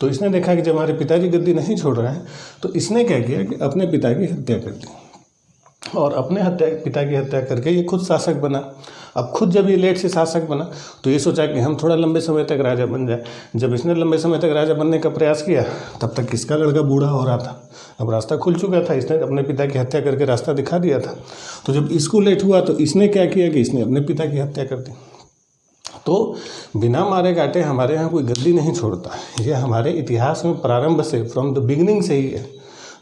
[SPEAKER 2] तो इसने देखा कि जब हमारे पिताजी गद्दी नहीं छोड़ रहे हैं, तो इसने क्या किया कि अपने पिता की हत्या कर दी और अपने पिता की हत्या करके ये खुद शासक बना। अब खुद जब ये लेट से शासक बना तो ये सोचा कि हम थोड़ा लंबे समय तक राजा बन जाए। जब इसने लंबे समय तक राजा बनने का प्रयास किया तब तक इसका लड़का बूढ़ा हो रहा था, अब रास्ता खुल चुका था, इसने अपने पिता की हत्या करके रास्ता दिखा दिया था। तो जब इसको लेट हुआ तो इसने क्या किया कि इसने अपने पिता की हत्या कर दी। तो बिना मारे काटे हमारे यहाँ कोई गद्दी नहीं छोड़ता, ये हमारे इतिहास में प्रारंभ से, फ्रॉम द बिगिनिंग से ही है।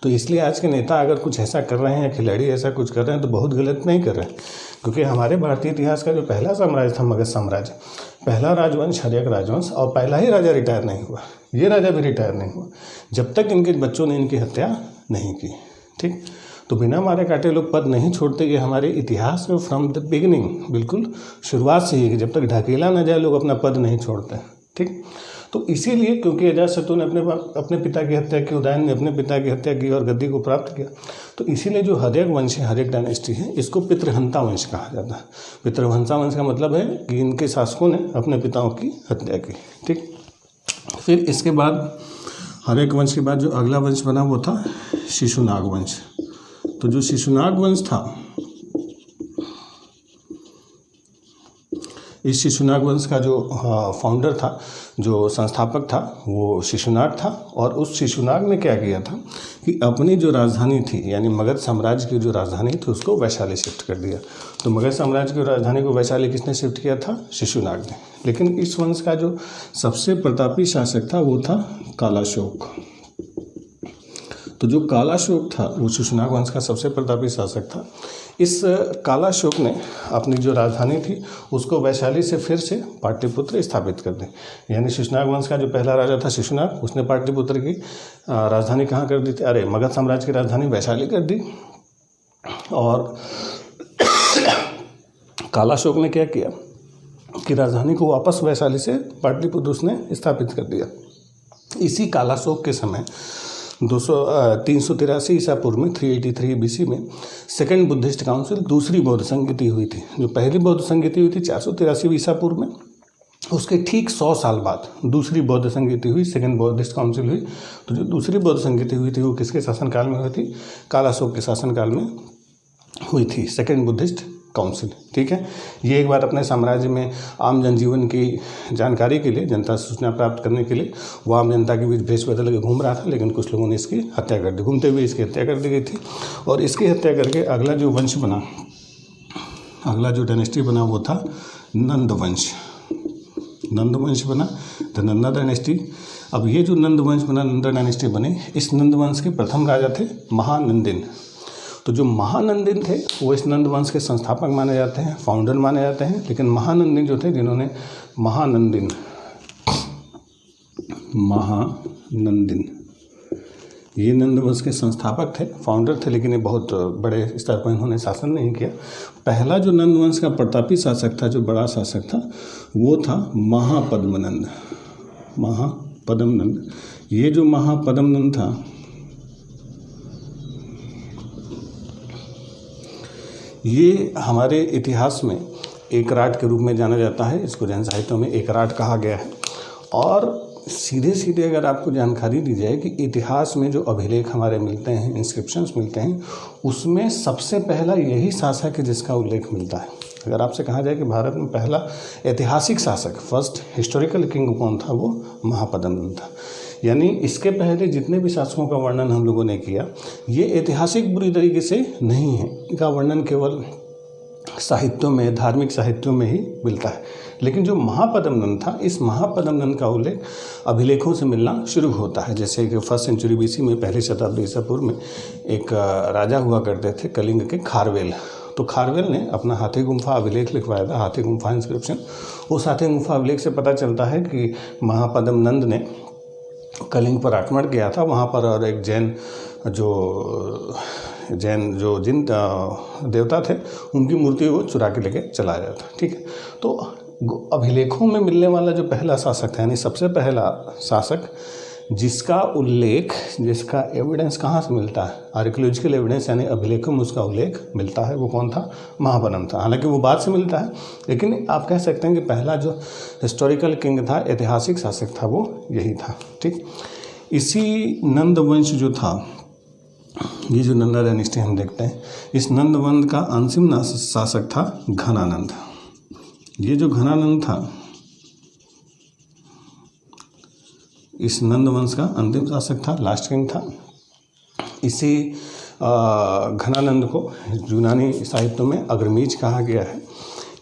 [SPEAKER 2] तो इसलिए आज के नेता अगर कुछ ऐसा कर रहे हैं, खिलाड़ी ऐसा कुछ कर रहे हैं तो बहुत गलत नहीं कर रहे हैं, क्योंकि हमारे भारतीय इतिहास का जो पहला साम्राज्य था मगध साम्राज्य, पहला राजवंश हर्यक राजवंश, और पहला ही राजा रिटायर नहीं हुआ, ये राजा भी रिटायर नहीं हुआ जब तक इनके बच्चों ने इनकी हत्या नहीं की। ठीक, तो बिना मारे काटे लोग पद नहीं छोड़ते, ये हमारे इतिहास में फ्रॉम द बिगिनिंग, बिल्कुल शुरुआत से ही, कि जब तक ढकेला ना जाए लोग अपना पद नहीं छोड़ते। ठीक, तो इसीलिए क्योंकि अजातशत्रु ने अपने पिता की हत्या की, उदयन ने अपने पिता की हत्या की और गद्दी को प्राप्त किया, तो इसीलिए जो हर्यक वंश है, हर्यक डायनेस्टी है, इसको पितृहंता वंश कहा जाता है। पितृहंता वंश का मतलब है कि इनके शासकों ने अपने पिताओं की हत्या की। ठीक, फिर इसके बाद हर्यक वंश के बाद जो अगला वंश बना वो था शिशुनाग वंश। तो जो शिशुनाग वंश था, इस शिशुनाग वंश का जो फाउंडर था, जो संस्थापक था, वो शिशुनाग था। और उस शिशुनाग ने क्या किया था कि अपनी जो राजधानी थी, यानी मगध साम्राज्य की जो राजधानी थी, उसको वैशाली शिफ्ट कर दिया। तो मगध साम्राज्य की राजधानी को वैशाली किसने शिफ्ट किया था? शिशुनाग ने। लेकिन इस वंश का जो सबसे प्रतापी शासक था वो था कालाशोक। तो जो कालाशोक था वो शिशुनाग वंश का सबसे प्रतापी शासक था। इस कालाशोक ने अपनी जो राजधानी थी उसको वैशाली से फिर से पाटलिपुत्र स्थापित कर दी। यानी शिशुनाग वंश का जो पहला राजा था शिशुनाग, उसने पाटलिपुत्र की राजधानी कहाँ कर दी थी? अरे, मगध साम्राज्य की राजधानी वैशाली कर दी। और कालाशोक ने क्या किया कि राजधानी को वापस वैशाली से पाटलिपुत्र उसने स्थापित कर दिया। इसी कालाशोक के समय 383 ईसा पूर्व में 383 BC में सेकेंड बुद्धिस्ट काउंसिल, दूसरी बौद्ध संगति हुई थी। जो पहली बौद्ध संगति हुई थी 483 ईसा पूर्व में, उसके ठीक 100 साल बाद दूसरी बौद्ध संगति हुई, सेकेंड बौद्धिस्ट काउंसिल हुई। तो जो दूसरी बौद्ध संगति हुई थी वो किसके शासनकाल में हुई थी? कालाशोक के शासनकाल में हुई थी, सेकेंड बुद्धिस्ट काउंसिल। ठीक है, ये एक बार अपने साम्राज्य में आम जनजीवन की जानकारी के लिए, जनता से सूचना प्राप्त करने के लिए वो आम जनता के बीच भेष बदल के घूम रहा था, लेकिन कुछ लोगों ने इसकी हत्या कर दी। घूमते हुए इसकी हत्या कर दी गई थी। और इसकी हत्या करके अगला जो वंश बना, अगला जो डायनेस्टी बना वो था नंद वंश। नंद वंश बना, द नंदा डायनेस्टी। अब ये जो नंद वंश बना, नंदा डायनेस्टी बने, इस नंद वंश के प्रथम राजा थे महानंदिन। तो जो महानंदिन थे वो इस नंद वंश के संस्थापक माने जाते हैं, फाउंडर माने जाते हैं। लेकिन महानंदिन जो थे, जिन्होंने महानंदिन ये नंद वंश के संस्थापक थे, फाउंडर थे, लेकिन ये बहुत बड़े स्तर पर इन्होंने शासन नहीं किया। पहला जो नंद वंश का प्रतापी शासक था, जो बड़ा शासक था, वो था महापद्मनंद। महापद्मनंद, ये जो महापद्मनंद था, ये हमारे इतिहास में एकराट के रूप में जाना जाता है। इसको जैन साहित्यों में एकराट कहा गया है। और सीधे सीधे अगर आपको जानकारी दी जाए कि इतिहास में जो अभिलेख हमारे मिलते हैं, इंस्क्रिप्शंस मिलते हैं, उसमें सबसे पहला यही शासक है जिसका उल्लेख मिलता है। अगर आपसे कहा जाए कि भारत में पहला ऐतिहासिक शासक, फर्स्ट हिस्टोरिकल किंग कौन था, वो महापद्मनंद था। यानी इसके पहले जितने भी शासकों का वर्णन हम लोगों ने किया, ये ऐतिहासिक बुरी तरीके से नहीं है। इनका वर्णन केवल साहित्यों में, धार्मिक साहित्यों में ही मिलता है। लेकिन जो महापद्मनंद था, इस महापद्मनंद का उल्लेख अभिलेखों से मिलना शुरू होता है। जैसे कि 1st सेंचुरी BC में, पहली शताब्दी ईसा पूर्व में, एक राजा हुआ करते थे कलिंग के, खारवेल। तो खारवेल ने अपना हाथी गुम्फा अभिलेख लिखवाया था, हाथी गुम्फा इंस्क्रिप्शन। उस हाथी गुम्फा अभिलेख से पता चलता है कि महापद्मनंद ने कलिंग पर आक्रमण किया था वहाँ पर, और एक जैन जो जिन देवता थे उनकी मूर्ति वो चुरा के लेके चला आया था। ठीक है, तो अभिलेखों में मिलने वाला जो पहला शासक था, यानी सबसे पहला शासक जिसका उल्लेख, जिसका एविडेंस कहाँ से मिलता है, आर्कियोलॉजिकल एविडेंस यानी अभिलेखों में उसका उल्लेख मिलता है, वो कौन था? महापद्मनंद था। हालांकि वो बाद से मिलता है, लेकिन आप कह सकते हैं कि पहला जो हिस्टोरिकल किंग था, ऐतिहासिक शासक था, वो यही था। ठीक, इसी नंद वंश जो था, ये जो नंदा डायनेस्टी हम देखते हैं, इस नंद वंश का अंतिम शासक था घनानंद। ये जो घनानंद था, इस नंद वंश का अंतिम शासक था, लास्ट किंग था। इसी घनानंद को यूनानी साहित्यों में अग्रमीज कहा गया है।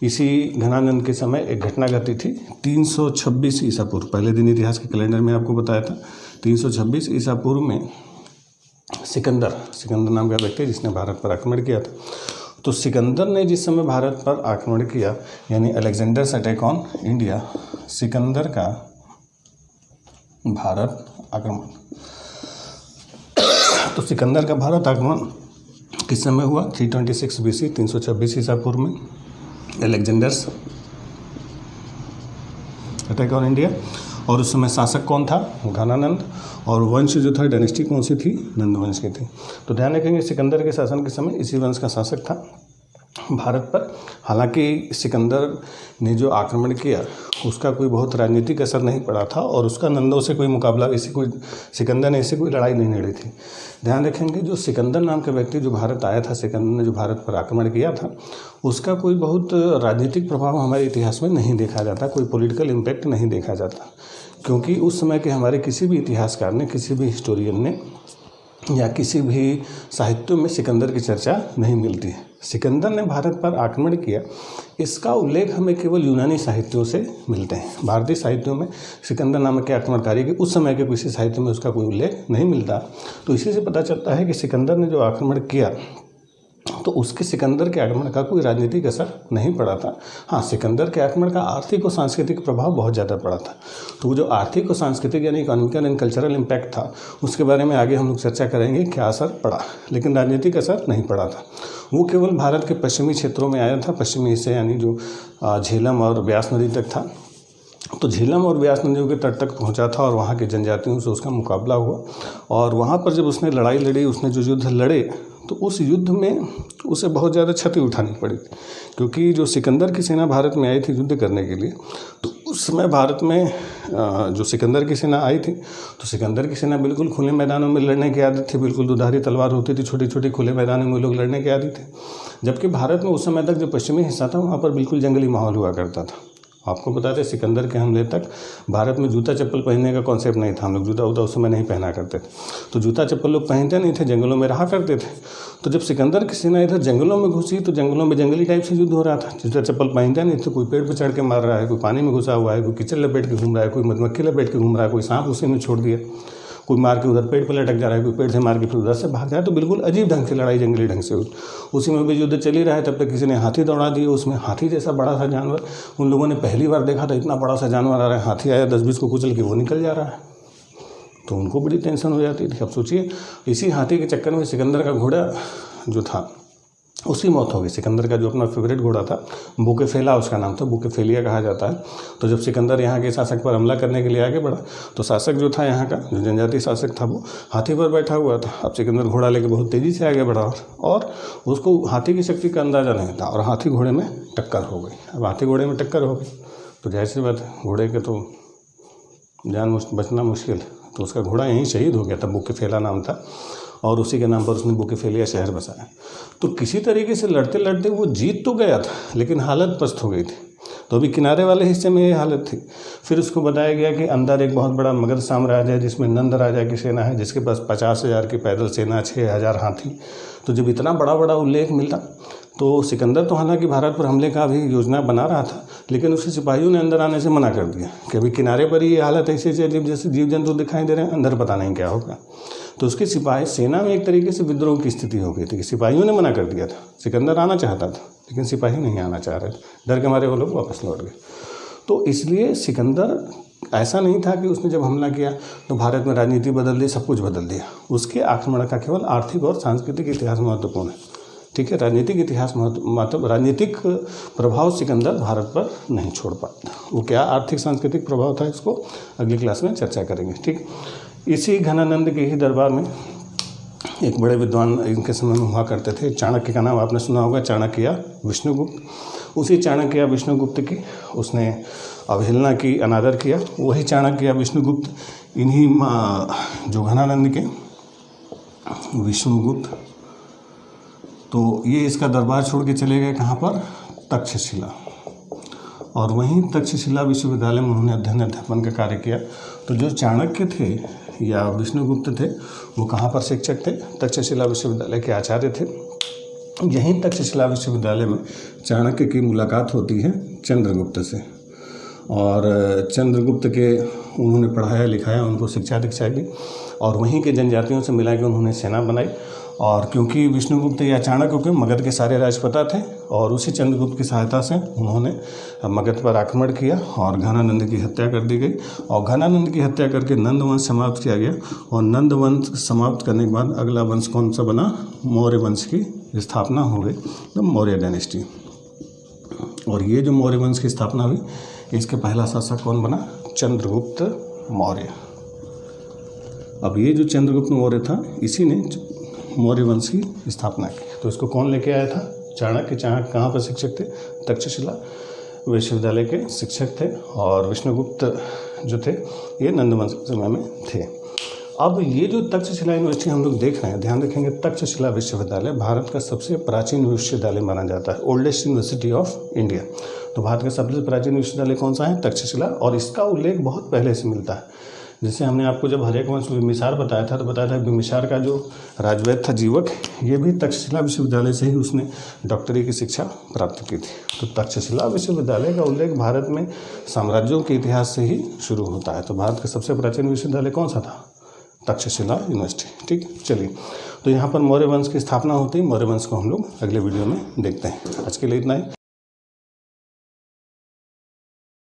[SPEAKER 2] इसी घनानंद के समय एक घटना घटी थी 326 ईसा पूर्व, पहले दिन इतिहास के कैलेंडर में आपको बताया था। 326 ईसा पूर्व में सिकंदर नाम का व्यक्ति जिसने भारत पर आक्रमण किया था। तो सिकंदर ने जिस समय भारत पर आक्रमण किया, यानी Alexander's attack on India, Sikandar का भारत आक्रमण, तो सिकंदर का भारत आक्रमण किस समय हुआ? 326 BC, 326 ईसा पूर्व में, अलेक्जेंडर्स अटैक ऑन इंडिया। और उस समय शासक कौन था? घनानंद। और वंश जो था, डायनेस्टी कौन सी थी? नंद वंश की थी। तो ध्यान रखेंगे सिकंदर के शासन के समय इसी वंश का शासक था भारत पर। हालांकि सिकंदर ने जो आक्रमण किया उसका कोई बहुत राजनीतिक असर नहीं पड़ा था और उसका नंदों से कोई मुकाबला, सिकंदर ने ऐसी कोई लड़ाई नहीं लड़ी थी। ध्यान रखेंगे जो सिकंदर नाम का व्यक्ति जो भारत आया था, सिकंदर ने जो भारत पर आक्रमण किया था, उसका कोई बहुत राजनीतिक प्रभाव हमारे इतिहास में नहीं देखा जाता, कोई पॉलिटिकल इम्पैक्ट नहीं देखा जाता, क्योंकि उस समय के हमारे किसी भी इतिहासकार ने, किसी भी हिस्टोरियन ने या किसी भी साहित्यों में सिकंदर की चर्चा नहीं मिलती है। सिकंदर ने भारत पर आक्रमण किया, इसका उल्लेख हमें केवल यूनानी साहित्यों से मिलते हैं। भारतीय साहित्यों में सिकंदर नामक के आक्रमणकारी के उस समय के किसी साहित्य में उसका कोई उल्लेख नहीं मिलता। तो इसी से पता चलता है कि सिकंदर ने जो आक्रमण किया तो उसके सिकंदर के आक्रमण का कोई राजनीतिक असर नहीं पड़ा था। हाँ, सिकंदर के आक्रमण का आर्थिक और सांस्कृतिक प्रभाव बहुत ज़्यादा पड़ा था। तो वो जो आर्थिक और सांस्कृतिक यानी इकोनॉमिकल एंड कल्चरल इम्पैक्ट था, उसके बारे में आगे हम लोग चर्चा करेंगे क्या असर पड़ा, लेकिन राजनीतिक असर नहीं पड़ा था। वो केवल भारत के पश्चिमी क्षेत्रों में आया था, पश्चिमी हिस्से यानी जो झेलम और ब्यास नदी तक था। तो झेलम और ब्यास नदियों के तट तक पहुंचा था और वहाँ के जनजातियों से उसका मुकाबला हुआ। और वहाँ पर जब उसने लड़ाई लड़ी, उसने जो युद्ध लड़े, तो उस युद्ध में उसे बहुत ज़्यादा क्षति उठानी पड़ी, क्योंकि जो सिकंदर की सेना भारत में आई थी युद्ध करने के लिए, तो उस समय भारत में जो सिकंदर की सेना आई थी, तो सिकंदर की सेना बिल्कुल खुले मैदानों में लड़ने की आदत थी, बिल्कुल दुधारी तलवार होती थी, छोटी छोटी खुले मैदानों में लोग लड़ने के आदि थे। जबकि भारत में उस समय तक जो पश्चिमी हिस्सा था वहाँ पर बिल्कुल जंगली माहौल हुआ करता था। आपको बता दें सिकंदर के हमले तक भारत में जूता चप्पल पहनने का कॉन्सेप्ट नहीं था, हम लोग जूता उस समय नहीं पहना करते थे। तो जूता चप्पल लोग पहनते नहीं थे, जंगलों में रहा करते थे। तो जब सिकंदर की सेना इधर जंगलों में घुसी तो जंगलों में जंगली टाइप से युद्ध हो रहा था। जूता चप्पल पहनते नहीं थे, कोई पेड़ पर चढ़ के मार रहा है, कोई पानी में घुसा हुआ है, कोई कीचड़ लपेट के घूम रहा है, कोई मधुमक्खी लपेट के घूम रहा है, कोई सांप उसी में छोड़ दिया, कोई मार के उधर पेड़ पर लटक जा रहा है, कोई पेड़ से मार के फिर उधर से भाग जाए। तो बिल्कुल अजीब ढंग से लड़ाई जंगली ढंग से हुई। उसी में भी युद्ध चल ही रहा है, तब तक किसी ने हाथी दौड़ा दिए। उसमें हाथी जैसा बड़ा सा जानवर उन लोगों ने पहली बार देखा था, इतना बड़ा सा जानवर आ रहा है। हाथी आया 10-20 को कुचल के वो निकल जा रहा है, तो उनको बड़ी टेंशन हो जाती थी। अब सोचिए इसी हाथी के चक्कर में सिकंदर का घोड़ा जो था उसकी मौत हो गई। सिकंदर का जो अपना फेवरेट घोड़ा था, बुकेफेला उसका नाम था, बुकेफेलिया कहा जाता है। तो जब सिकंदर यहाँ के शासक पर हमला करने के लिए आगे बढ़ा, तो शासक जो था यहाँ का, जो जनजातीय शासक था, वो हाथी पर बैठा हुआ था। अब सिकंदर घोड़ा लेके बहुत तेज़ी से आगे बढ़ा और उसको हाथी की शक्ति का अंदाज़ा नहीं था और हाथी घोड़े में टक्कर हो गई। अब हाथी घोड़े में टक्कर हो गई तो जाहिर सी बात है घोड़े के तो जान बचना मुश्किल, तो उसका घोड़ा यहीं शहीद हो गया था। बुकेफेला नाम था और उसी के नाम पर उसने बुकेफेलिया शहर बसाया। तो किसी तरीके से लड़ते लड़ते वो जीत तो गया था, लेकिन हालत पस्त हो गई थी। तो अभी किनारे वाले हिस्से में ये हालत थी। फिर उसको बताया गया कि अंदर एक बहुत बड़ा मगध साम्राज्य है जिसमें नंद राजा की सेना है, जिसके पास 50,000 की पैदल सेना, 6,000 हाथी। तो जब इतना बड़ा बड़ा उल्लेख मिला तो सिकंदर तो हालांकि भारत पर हमले का भी योजना बना रहा था, लेकिन उसके सिपाहियों ने अंदर आने से मना कर दिया कि अभी किनारे पर ही ये हालत ऐसे जैसे जीव जंतु दिखाई दे रहे हैं, अंदर पता नहीं क्या होगा। तो उसके सिपाही सेना में एक तरीके से विद्रोह की स्थिति हो गई थी कि सिपाहियों ने मना कर दिया था। सिकंदर आना चाहता था लेकिन सिपाही नहीं आना चाह रहे थे, डर के मारे वो लोग वापस लौट गए। तो इसलिए सिकंदर ऐसा नहीं था कि उसने जब हमला किया तो भारत में राजनीति बदल दी, सब कुछ बदल दिया। उसके आक्रमण का केवल आर्थिक और सांस्कृतिक इतिहास महत्वपूर्ण है, ठीक है। राजनीतिक इतिहास मतलब राजनीतिक प्रभाव सिकंदर भारत पर नहीं छोड़ पाता। वो क्या आर्थिक सांस्कृतिक प्रभाव था, इसको अगली क्लास में चर्चा करेंगे, ठीक। इसी घनानंद के ही दरबार में एक बड़े विद्वान इनके समय में हुआ करते थे। चाणक्य का नाम आपने सुना होगा, चाणक्य या विष्णुगुप्त। उसी चाणक्य या विष्णुगुप्त की उसने अवहेलना की, अनादर किया। वही चाणक्य या विष्णुगुप्त इन्हीं जो घनानंद के विष्णुगुप्त, तो ये इसका दरबार छोड़ के चले गए कहाँ पर, तक्षशिला। और वहीं तक्षशिला विश्वविद्यालय में उन्होंने अध्यापन का कार्य किया। तो जो चाणक्य थे या विष्णुगुप्त थे वो कहाँ पर शिक्षक थे? तक्षशिला विश्वविद्यालय के आचार्य थे। यहीं तक्षशिला विश्वविद्यालय में चाणक्य की मुलाकात होती है चंद्रगुप्त से, और चंद्रगुप्त के उन्होंने पढ़ाया लिखाया, उनको शिक्षा दीक्षा दी और वहीं के जनजातियों से मिला के उन्होंने सेना बनाई। और क्योंकि विष्णुगुप्त या चाणक्य के मगध के सारे राजपता थे और उसी चंद्रगुप्त की सहायता से उन्होंने मगध पर आक्रमण किया और घनानंद की हत्या कर दी गई। और घनानंद की हत्या करके नंद वंश समाप्त किया गया। और नंद वंश समाप्त करने के बाद अगला वंश कौन सा बना? मौर्य वंश की स्थापना हो गई, तो मौर्य डायनेस्टी। और ये जो मौर्य वंश की स्थापना हुई, इसके पहला शासक कौन बना? चंद्रगुप्त मौर्य। अब ये जो चंद्रगुप्त मौर्य था, इसी ने मौर्य वंश की स्थापना की। तो इसको कौन लेके आया था? चाणक्य। चाणक्य कहाँ पर शिक्षक थे? तक्षशिला विश्वविद्यालय के शिक्षक थे। और विष्णुगुप्त जो थे ये नंद वंश के समय में थे। अब ये जो तक्षशिला यूनिवर्सिटी हम लोग देख रहे हैं, ध्यान रखेंगे, तक्षशिला विश्वविद्यालय भारत का सबसे प्राचीन विश्वविद्यालय माना जाता है, ओल्डेस्ट यूनिवर्सिटी ऑफ इंडिया। तो भारत का सबसे प्राचीन विश्वविद्यालय कौन सा है? तक्षशिला। और इसका उल्लेख बहुत पहले से मिलता है। जैसे हमने आपको जब हर्यवंश बिम्बिसार बताया था तो बताया था बिम्बिसार का जो राजवैद्य था जीवक, ये भी तक्षशिला विश्वविद्यालय से ही उसने डॉक्टरी की शिक्षा प्राप्त की थी। तो तक्षशिला विश्वविद्यालय का उल्लेख भारत में साम्राज्यों के इतिहास से ही शुरू होता है। तो भारत का सबसे प्राचीन विश्वविद्यालय कौन सा था? तक्षशिला यूनिवर्सिटी। ठीक, चलिए, तो यहाँ पर मौर्य वंश की स्थापना होती है। मौर्य वंश को हम लोग अगले वीडियो में देखते हैं। आज के लिए इतना ही।